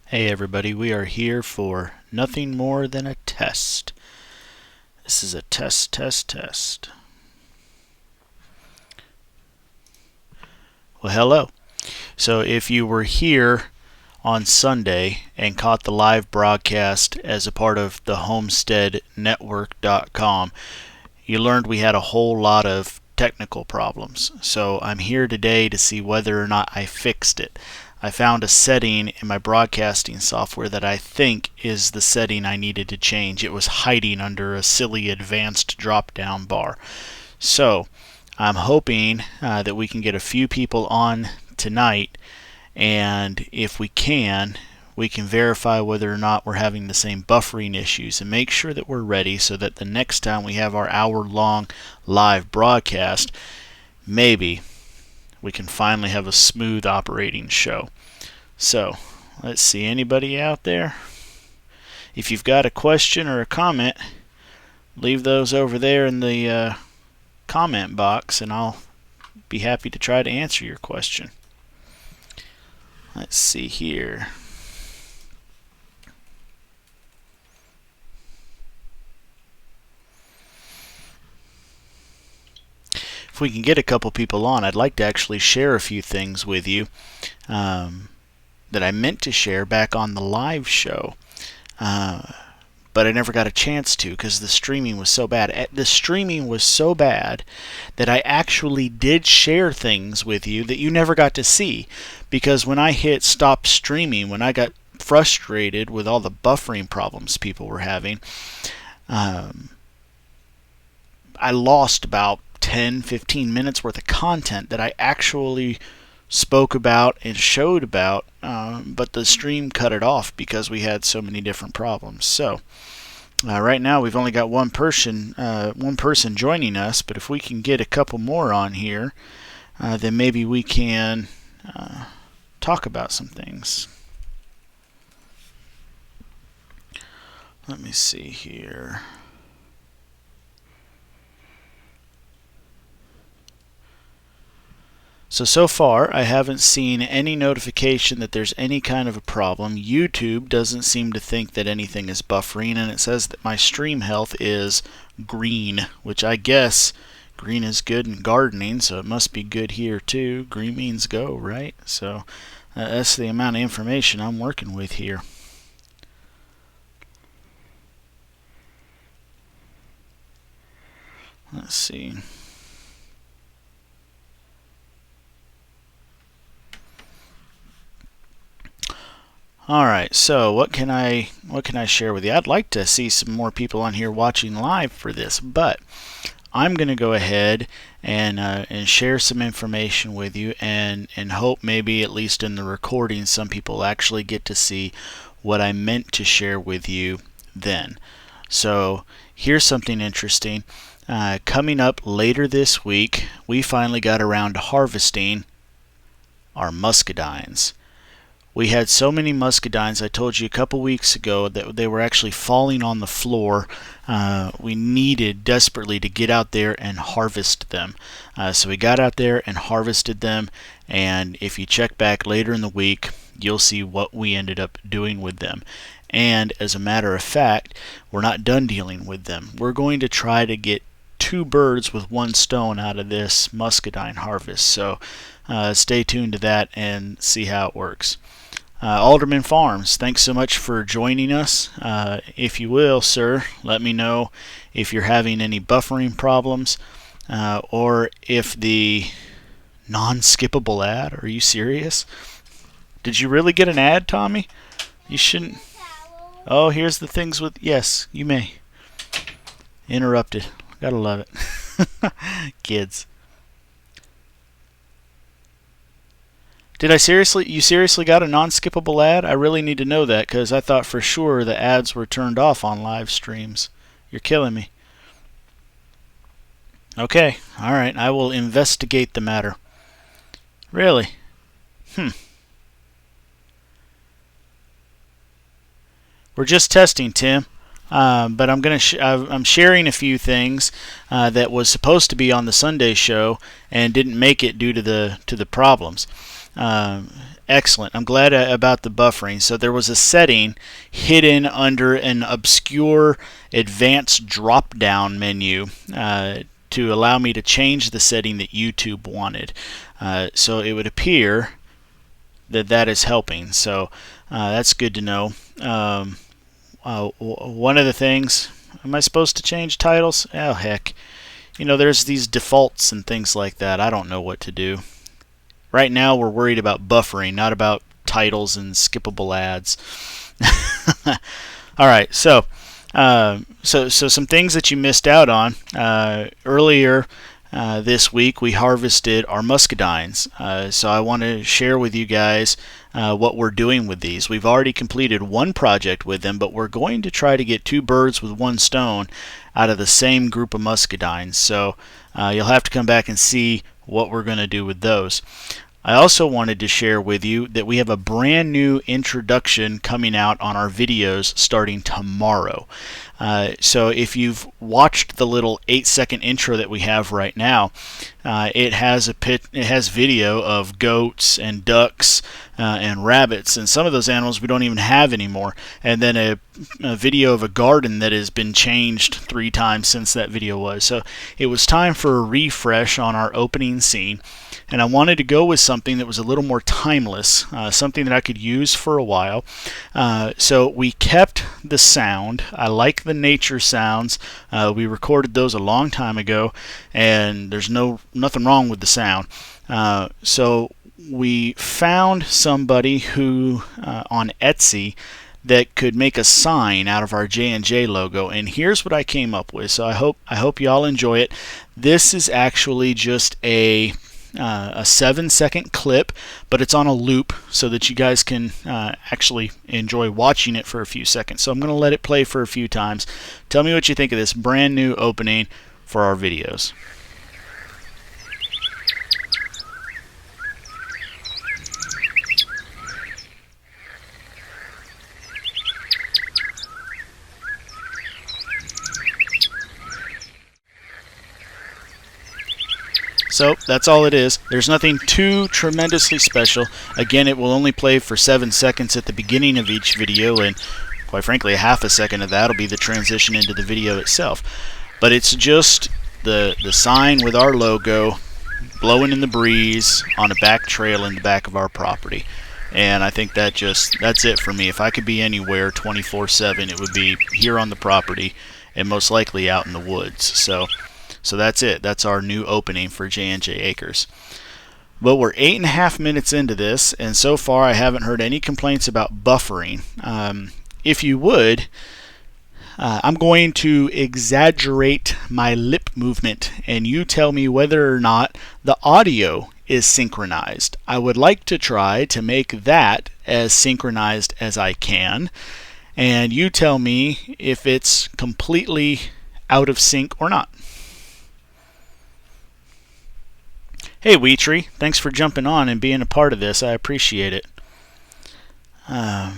Hey everybody, we are here for nothing more than a test. This is a test. Well, hello. So if you were here on Sunday and caught the live broadcast as a part of the homesteadnetwork.com, you learned we had a whole lot of technical problems. So I'm here today to see whether or not I fixed it. I found a setting in my broadcasting software that I think is the setting I needed to change. It was hiding under a silly advanced drop down bar. So I'm hoping that we can get a few people on tonight, and if we can verify whether or not we're having the same buffering issues and make sure that we're ready so that the next time we have our hour-long live broadcast, maybe we can finally have a smooth operating show. So, let's see, anybody out there? If you've got a question or a comment, leave those over there in the comment box and I'll be happy to try to answer your question. Let's see here. If we can get a couple people on, I'd like to actually share a few things with you that I meant to share back on the live show, but I never got a chance to because the streaming was so bad. The streaming was so bad that I actually did share things with you that you never got to see, because when I hit stop streaming, when I got frustrated with all the buffering problems people were having, I lost about 10-15 minutes worth of content that I actually spoke about and showed about, but the stream cut it off because we had so many different problems. So right now we've only got one person joining us, but if we can get a couple more on here, then maybe we can talk about some things. Let me see here. So far, I haven't seen any notification that there's any kind of a problem. YouTube doesn't seem to think that anything is buffering, and it says that my stream health is green, which I guess green is good in gardening, so it must be good here too. Green means go, right? So that's the amount of information I'm working with here. Let's see. Alright, so what can I share with you? I'd like to see some more people on here watching live for this, but I'm going to go ahead and share some information with you, and hope maybe at least in the recording some people actually get to see what I meant to share with you then. So here's something interesting. Coming up later this week, we finally got around to harvesting our muscadines. We had so many muscadines, I told you a couple weeks ago, that they were actually falling on the floor. We needed desperately to get out there and harvest them. So we got out there and harvested them, and if you check back later in the week, you'll see what we ended up doing with them. And as a matter of fact, we're not done dealing with them. We're going to try to get 2 birds with 1 stone out of this muscadine harvest. So stay tuned to that and see how it works. Alderman Farms, thanks so much for joining us. If you will, sir, let me know if you're having any buffering problems, or if the non-skippable ad. Are you serious? Did you really get an ad, Tommy? You shouldn't. Oh, here's the things with. Yes, you may. Interrupted. Gotta love it. Kids. Did I seriously? You seriously got a non-skippable ad? I really need to know that, because I thought for sure the ads were turned off on live streams. You're killing me. Okay, alright, I will investigate the matter. Really? We're just testing, Tim. But I'm sharing a few things that was supposed to be on the Sunday show and didn't make it due to the problems. Excellent. I'm glad about the buffering. So there was a setting hidden under an obscure advanced drop-down menu to allow me to change the setting that YouTube wanted. So it would appear that that is helping. So that's good to know. One of the things, am I supposed to change titles? Oh, heck. You know, there's these defaults and things like that. I don't know what to do. Right now we're worried about buffering, not about titles and skippable ads. All right, so some things that you missed out on. Earlier this week we harvested our muscadines. So I want to share with you guys what we're doing with these. We've already completed one project with them, but we're going to try to get 2 birds with 1 stone out of the same group of muscadines. So you'll have to come back and see what we're going to do with those. I also wanted to share with you that we have a brand new introduction coming out on our videos starting tomorrow. So if you've watched the little 8-second intro that we have right now, it has video of goats and ducks and rabbits, and some of those animals we don't even have anymore, and then a video of a garden that has been changed 3 times since that video was. So it was time for a refresh on our opening scene, and I wanted to go with something that was a little more timeless, something that I could use for a while. So we kept the sound. I like the nature sounds. We recorded those a long time ago, and there's nothing wrong with the sound. So we found somebody who on Etsy that could make a sign out of our J&J logo, and here's what I came up with. So I hope y'all enjoy it. This is actually just a 7-second clip, but it's on a loop so that you guys can actually enjoy watching it for a few seconds. So I'm going to let it play for a few times. Tell me what you think of this brand new opening for our videos. So that's all it is. There's nothing too tremendously special. Again, it will only play for 7 seconds at the beginning of each video, and quite frankly, a half a second of that will be the transition into the video itself. But it's just the sign with our logo blowing in the breeze on a back trail in the back of our property. And I think that's it for me. If I could be anywhere 24/7, it would be here on the property and most likely out in the woods. So that's it. That's our new opening for J&J Acres. But we're 8.5 minutes into this, and so far I haven't heard any complaints about buffering. If you would, I'm going to exaggerate my lip movement, and you tell me whether or not the audio is synchronized. I would like to try to make that as synchronized as I can, and you tell me if it's completely out of sync or not. Hey Weetree, thanks for jumping on and being a part of this. I appreciate it. I'm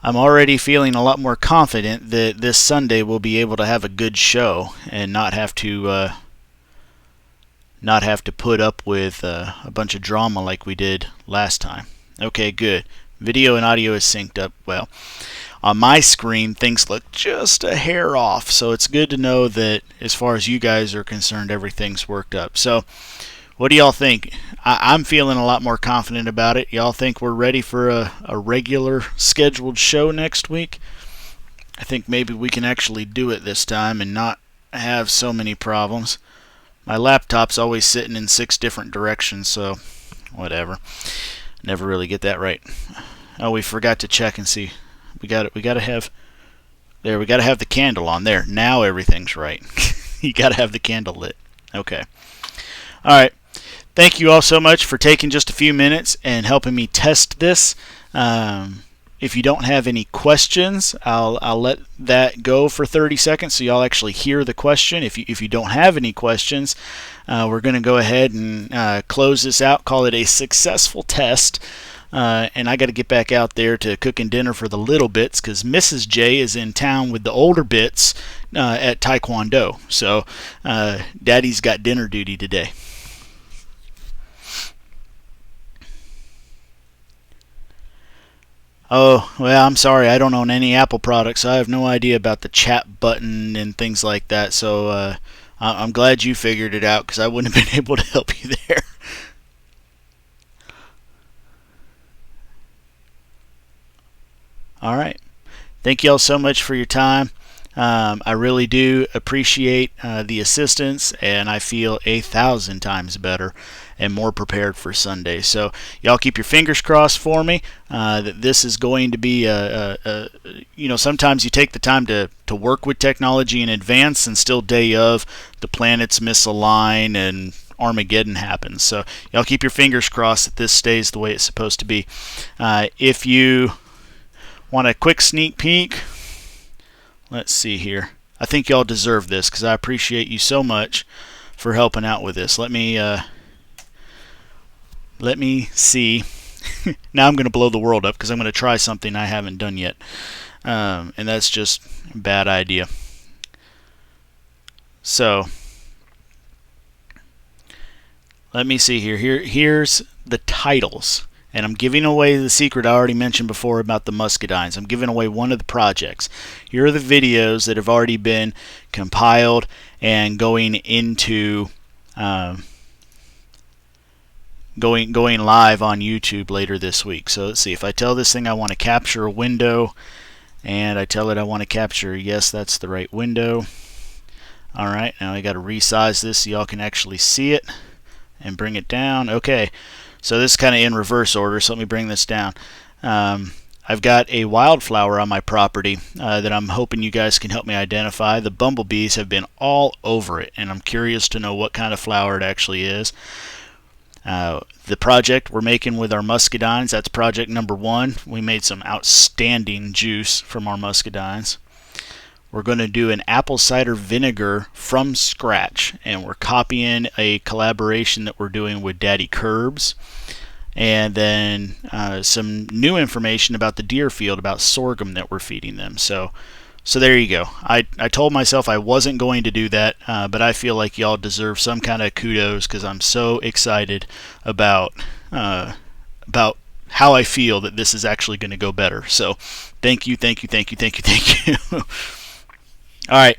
already feeling a lot more confident that this Sunday we'll be able to have a good show and not have to put up with a bunch of drama like we did last time. Okay, good. Video and audio is synced up well. On my screen, things look just a hair off, so it's good to know that as far as you guys are concerned, everything's worked up. So, what do y'all think? I'm feeling a lot more confident about it. Y'all think we're ready for a regular scheduled show next week? I think maybe we can actually do it this time and not have so many problems. My laptop's always sitting in 6 different directions, so whatever. Never really get that right. Oh, we forgot to check and see. We got to have the candle on there. Now everything's right. You got to have the candle lit. Okay. All right. Thank you all so much for taking just a few minutes and helping me test this. If you don't have any questions, I'll let that go for 30 seconds so y'all actually hear the question. If you don't have any questions, we're going to go ahead and close this out, call it a successful test. And I got to get back out there to cooking dinner for the little bits because Mrs. J is in town with the older bits at Taekwondo. So Daddy's got dinner duty today. Oh, well, I'm sorry. I don't own any Apple products, so I have no idea about the chat button and things like that. So I'm glad you figured it out because I wouldn't have been able to help you there. All right. Thank you all so much for your time. I really do appreciate the assistance, and I feel 1,000 times better and more prepared for Sunday. So, y'all keep your fingers crossed for me that this is going to be sometimes you take the time to work with technology in advance, and still day of, the planets misalign and Armageddon happens. So, y'all keep your fingers crossed that this stays the way it's supposed to be. If you want a quick sneak peek, let's see here. I think y'all deserve this because I appreciate you so much for helping out with this. Let me see. Now I'm going to blow the world up because I'm going to try something I haven't done yet, and that's just a bad idea. So let me see here. Here's the titles. And I'm giving away the secret I already mentioned before about the muscadines. I'm giving away one of the projects. Here are the videos that have already been compiled and going into going live on YouTube later this week. So let's see. If I tell this thing I want to capture a window, and I tell it I want to capture, yes, that's the right window. All right, now I got to resize this so y'all can actually see it and bring it down. Okay. So this is kind of in reverse order, so let me bring this down. I've got a wildflower on my property that I'm hoping you guys can help me identify. The bumblebees have been all over it, and I'm curious to know what kind of flower it actually is. The project we're making with our muscadines, that's project number 1. We made some outstanding juice from our muscadines. We're going to do an apple cider vinegar from scratch, and we're copying a collaboration that we're doing with Daddy Curbs. And then some new information about the Deerfield, about sorghum that we're feeding them. So there you go. I told myself I wasn't going to do that, but I feel like y'all deserve some kind of kudos because I'm so excited about how I feel that this is actually going to go better. So thank you. All right.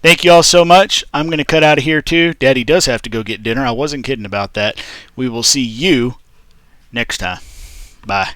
Thank you all so much. I'm going to cut out of here too. Daddy does have to go get dinner. I wasn't kidding about that. We will see you next time. Bye.